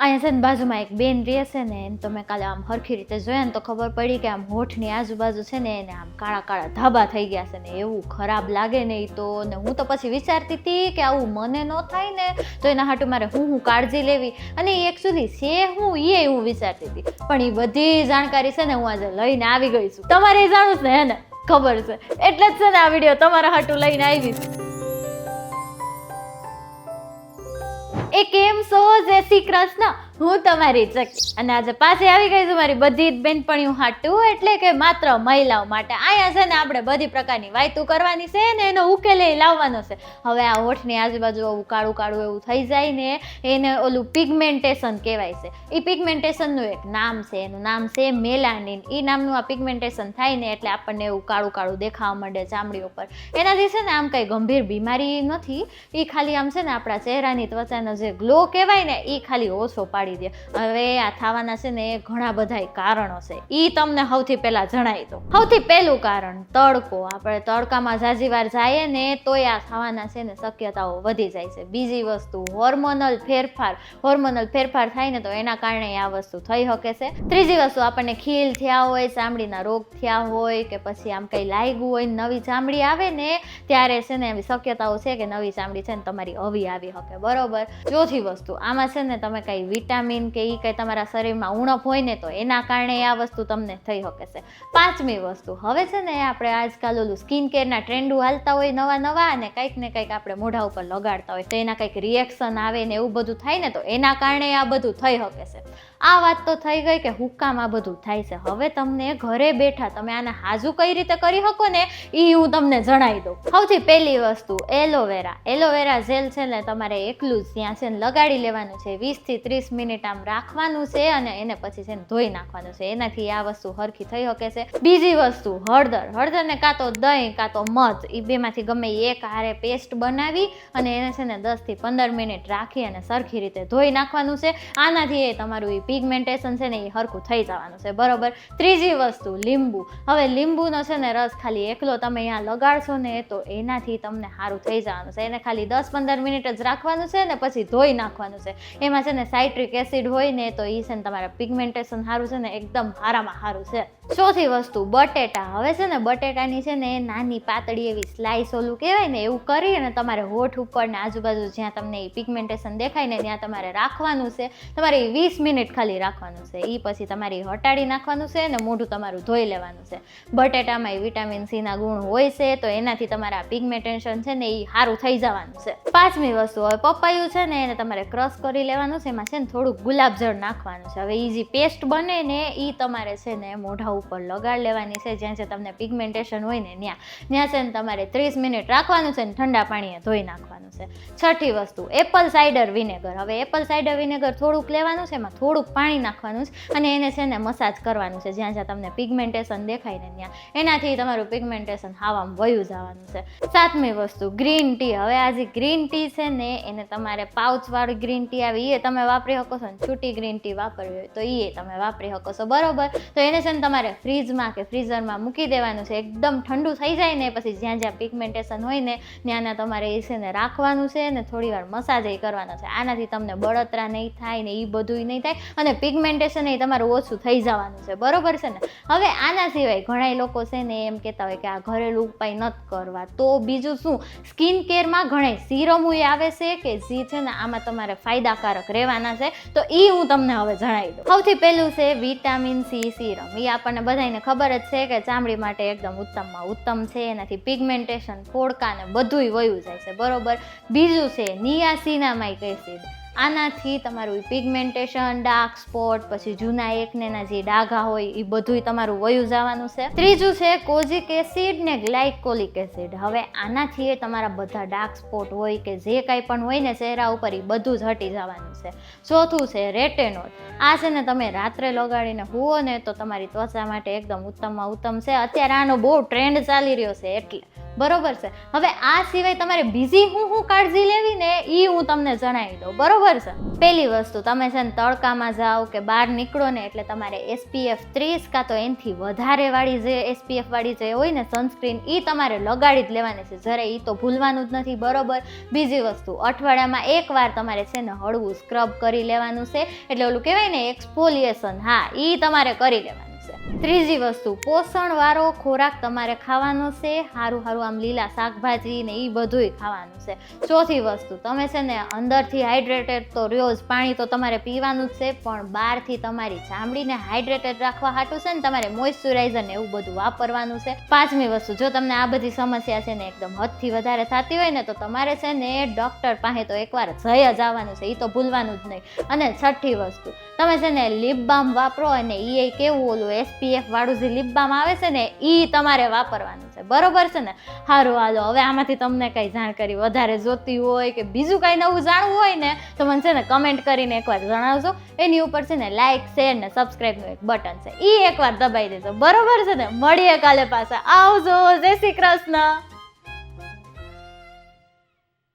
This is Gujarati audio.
અહીંયા છે ને બાજુમાં એક બેન રહે છે ને એને તો મેં કાલે આમ હરખી રીતે જોયા ને તો ખબર પડી કે આમ હોઠની આજુબાજુ છે ને એને આમ કાળા કાળા ધાબા થઈ ગયા છે ને એવું ખરાબ લાગે ને એ તો. ને હું તો પછી વિચારતી હતી કે આવું મને ન થાય ને તો એના હાટુ મારે હું કાળજી લેવી અને એકચ્યુઅલી છે હું વિચારતી હતી. પણ એ બધી જાણકારી છે ને હું આજે લઈને આવી ગઈ છું. તમારે એ જાણવું છે ને હે ને ખબર છે એટલે જ છે ને આ વિડીયો તમારા હાટુ લઈને આવી છું. એ કેમ છો? જય શ્રી કૃષ્ણ. હું તમારી ચકી અને આજે પાછી આવી ગઈ છું મારી બધી જ બેનપણીઓ હાટું, એટલે કે માત્ર મહિલાઓ માટે. અહીંયા છે ને આપણે બધી પ્રકારની વાયતું કરવાની છે ને એનો ઉકેલ લાવવાનો છે. હવે આ હોઠની આજુબાજુ આવું કાળું કાળું એવું થઈ જાય ને એને ઓલું પિગમેન્ટેશન કહેવાય છે. એ પિગમેન્ટેશનનું એક નામ છે, એનું નામ છે મેલાનિન. એ નામનું આ પિગમેન્ટેશન થાય ને એટલે આપણને એવું કાળું કાળું દેખાવા માંડે ચામડી ઉપર. એનાથી છે ને આમ કંઈ ગંભીર બીમારી નથી, એ ખાલી આમ છે ને આપણા ચહેરાની ત્વચાનો જે ગ્લો કહેવાય ને એ ખાલી ઓછો પાડી દે. હવે આ થવાના છે ને ઘણા બધા કારણો છે, એ તમને સૌથી પહેલા જણાવી દો. સૌથી પહેલું કારણ તડકો. આપણે તડકામાં ઝાઝી વાર જઈએ ને તોય આ થવાના છે ને શક્યતાઓ વધી જાય છે. બીજી વસ્તુ હોર્મોનલ ફેરફાર થાય ને તો એના કારણે આ વસ્તુ થઈ શકે છે. ત્રીજી વસ્તુ આપણને ખીલ થયા હોય, ચામડીના રોગ થયા હોય કે પછી આમ કંઈ લાગ્યું હોય, નવી ચામડી આવે ને ત્યારે છે ને એવી શક્યતાઓ છે કે નવી ચામડી છે ને તમારી આવી આવી શકે. બરોબર. ચોથી વસ્તુ આમાં છે ને તમે કંઈ વિટામિન કે એ કંઈ તમારા શરીરમાં ઉણપ હોય ને તો એના કારણે આ વસ્તુ તમને થઈ શકે છે. પાંચમી વસ્તુ, હવે છે ને આપણે આજકાલ ઓલું સ્કિન કેરના ટ્રેન્ડો હાલતા હોય નવા અને કંઈક ને કંઈક આપણે મોઢા ઉપર લગાડતા હોય તો એના કંઈક રિએક્શન આવે ને એવું બધું થાય ને તો એના કારણે આ બધું થઈ શકે છે. આ વાત તો થઈ ગઈ કે હુક્કામ આ બધું થાય છે. હવે તમને ઘરે બેઠા તમે આને હાજુ કઈ રીતે કરી શકો ને એ હું તમને જણાવી દઉં. સૌથી પહેલી વસ્તુ એલોવેરા જેલ છે ને તમારે એકલું જ ત્યાં છે ને લગાડી લેવાનું છે. 20 થી 30 મિનિટ આમ રાખવાનું છે અને એને પછી છે ને ધોઈ નાખવાનું છે. એનાથી આ વસ્તુ હરખી થઈ શકે છે. બીજી વસ્તુ હળદરને કાં તો દહીં કાં તો મધ એ બેમાંથી ગમે એક હારે પેસ્ટ બનાવી અને એને છે ને 10 થી 15 મિનિટ રાખી અને સરખી રીતે ધોઈ નાખવાનું છે. આનાથી એ તમારું પિગમેન્ટેશન છે ને એ હરખું થઈ જવાનું છે. બરોબર. ત્રીજી વસ્તુ લીંબુ. હવે લીંબુનો છે ને રસ ખાલી એકલો તમે અહીંયા લગાડશો ને તો એનાથી તમને સારું થઈ જવાનું છે. એને ખાલી 10-15 મિનિટ જ રાખવાનું છે ને પછી ધોઈ નાખવાનું છે. એમાં છે ને સાઇટ્રિક એસિડ હોય ને તો એ છે ને તમારા પિગમેન્ટેશન સારું છે ને એકદમ સારામાં સારું છે. ચોથી વસ્તુ બટેટા. હવે છે ને બટેટાની છે ને નાની પાતળી એવી સ્લાઇસ ઓલું કહેવાય ને એવું કરી અને તમારે હોઠ ઉપર ને આજુબાજુ જ્યાં તમને એ પિગમેન્ટેશન દેખાય ને ત્યાં તમારે રાખવાનું છે. તમારે 20 મિનિટ ખાલી રાખવાનું છે. એ પછી તમારી હટાડી નાખવાનું છે ને મોઢું તમારું ધોઈ લેવાનું છે. બટેટામાં વિટામિન સી ના ગુણ હોય છે તો એનાથી તમારા પિગમેન્ટેશન છે ને એ સારું થઈ જવાનું છે. પાંચમી વસ્તુ, હવે પપૈયું છે ને એને તમારે ક્રશ કરી લેવાનું છે. એમાં છે ને થોડુંક ગુલાબજળ નાખવાનું છે. હવે એ જે પેસ્ટ બને ને એ તમારે છે ને મોઢા ઉપર લગાડ લેવાની છે. જ્યાં તમને પિગમેન્ટેશન હોય ને ત્યાં છે ને તમારે 30 મિનિટ રાખવાનું છે ને ઠંડા પાણીએ ધોઈ નાખવાનું છે. છઠ્ઠી વસ્તુ એપલ સાઇડર વિનેગર. હવે એપલ સાઇડર વિનેગર થોડુંક લેવાનું છે, એમાં થોડુંક પાણી નાખવાનું છે અને એને છે ને મસાજ કરવાનું છે જ્યાં તમને પિગમેન્ટેશન દેખાય ને ત્યાં. એનાથી તમારું પિગમેન્ટેશન હાવામાં વયું જવાનું છે. સાતમી વસ્તુ ગ્રીન ટી. હવે આ જે ગ્રીન ટી છે ને એને તમારે પાઉચવાળી ગ્રીન ટી આવી એ તમે વાપરી શકો છો ને છૂટી ગ્રીન ટી વાપરવી હોય તો એ તમે વાપરી શકો છો. બરોબર. તો એને છે ને તમારે ફ્રીજમાં કે ફ્રીઝરમાં મૂકી દેવાનું છે. એકદમ ઠંડુ થઈ જાય ને પછી જ્યાં પિગમેન્ટેશન હોય ને ત્યાંના તમારે એ છે ને રાખવાનું છે ને થોડી વાર મસાજ કરવાનો છે. આનાથી તમને બળતરા નહીં થાય ને એ બધું નહીં થાય અને પિગમેન્ટેશન એ તમારું ઓછું થઈ જવાનું છે. બરોબર છે ને. હવે આના સિવાય ઘણા લોકો છે ને એમ કહેતા હોય કે આ ઘરેલું ઉપાય નથી કરવા તો બીજું શું, સ્કિન કેરમાં ઘણા સિરમો આવે છે કે જે છે ને આમાં તમારે ફાયદાકારક રહેવાના છે તો એ હું તમને હવે જણાવી દઉં. સૌથી પહેલું છે વિટામિન સી સિરમ. એ આપણને બધાને ખબર જ છે કે ચામડી માટે એકદમ ઉત્તમમાં ઉત્તમ છે. એનાથી પિગમેન્ટેશન, ફોડકા ને બધુંય વયું જાય છે. બરોબર. બીજું છે નિયાસિનામાઇક એસિડ. આનાથી તમારું પિગમેન્ટેશન, ડાર્ક સ્પોટ, પછી જૂના એકનેના જે ડાઘા હોય એ બધુંય તમારું વયું જવાનું છે. ત્રીજું છે કોજિક એસિડ ને ગ્લાયકોલિક એસિડ. હવે આનાથી તમારા બધા ડાર્ક સ્પોટ હોય કે જે કાંઈ પણ હોય ને ચહેરા ઉપર એ બધું જ હટી જવાનું છે. ચોથું છે રેટેનોલ. આ છે ને તમે રાત્રે લગાડીને હુઓ ને તો તમારી ત્વચા માટે એકદમ ઉત્તમમાં ઉત્તમ છે. અત્યારે આનો બહુ ટ્રેન્ડ ચાલી રહ્યો છે એટલે બરોબર છે. હવે આ સિવાય તમારે બીજી હું કાળજી લેવી ને એ હું તમને જણાવી દઉં, બરોબર છે. પહેલી વસ્તુ, તમે છે ને તડકામાં જાઓ કે બહાર નીકળો ને એટલે તમારે SPF 30 કાં તો એનાથી વધારે વાળી જે SPF વાળી જે હોય ને સનસ્ક્રીન એ તમારે લગાડી જ લેવાની છે, જરાય એ તો ભૂલવાનું જ નથી, બરોબર. બીજી વસ્તુ, અઠવાડિયામાં એકવાર તમારે છે ને હળવું સ્ક્રબ કરી લેવાનું છે, એટલે ઓલું કહેવાય ને એક્સફોલિએશન, હા એ તમારે કરી લેવાનું. ત્રીજી વસ્તુ, પોષણવાળો ખોરાક તમારે ખાવાનો છે, સારું આમ લીલા શાકભાજી ને એ બધુંય ખાવાનું છે. ચોથી વસ્તુ, તમે છે ને અંદરથી હાઇડ્રેટેડ તો રહ્યો જ, પાણી તો તમારે પીવાનું જ છે, પણ બહારથી તમારી ચામડીને હાઇડ્રેટેડ રાખવા હાટું છે ને તમારે મોઇશ્ચરાઇઝર ને એવું બધું વાપરવાનું છે. પાંચમી વસ્તુ, જો તમને આ બધી સમસ્યા છે ને એકદમ હદથી વધારે થતી હોય ને તો તમારે છે ને ડૉક્ટર પાસે તો એકવાર જઈ જ આવવાનું છે, એ તો ભૂલવાનું જ નહીં. અને છઠ્ઠી વસ્તુ, તમે છે ને લિપ બામ વાપરો અને એ કેવું ઓલું SPF વાળું જે લિપ બામ આવે છે ને એ તમારે વાપરવાનું છે, બરોબર છે ને. સારું, હાલો હવે આમાંથી તમને કઈ જાણકારી વધારે જોતી હોય કે બીજું કઈ નવું જાણવું હોય ને તો મને છે ને કમેન્ટ કરીને એકવાર જણાવજો. એની ઉપર છે ને લાઇક, શેર ને સબસ્ક્રાઇબનું એક બટન છે, એ એકવાર દબાઈ દેજો, બરોબર છે ને. મળીએ કાલે પાછા, આવજો, જય શ્રી કૃષ્ણ.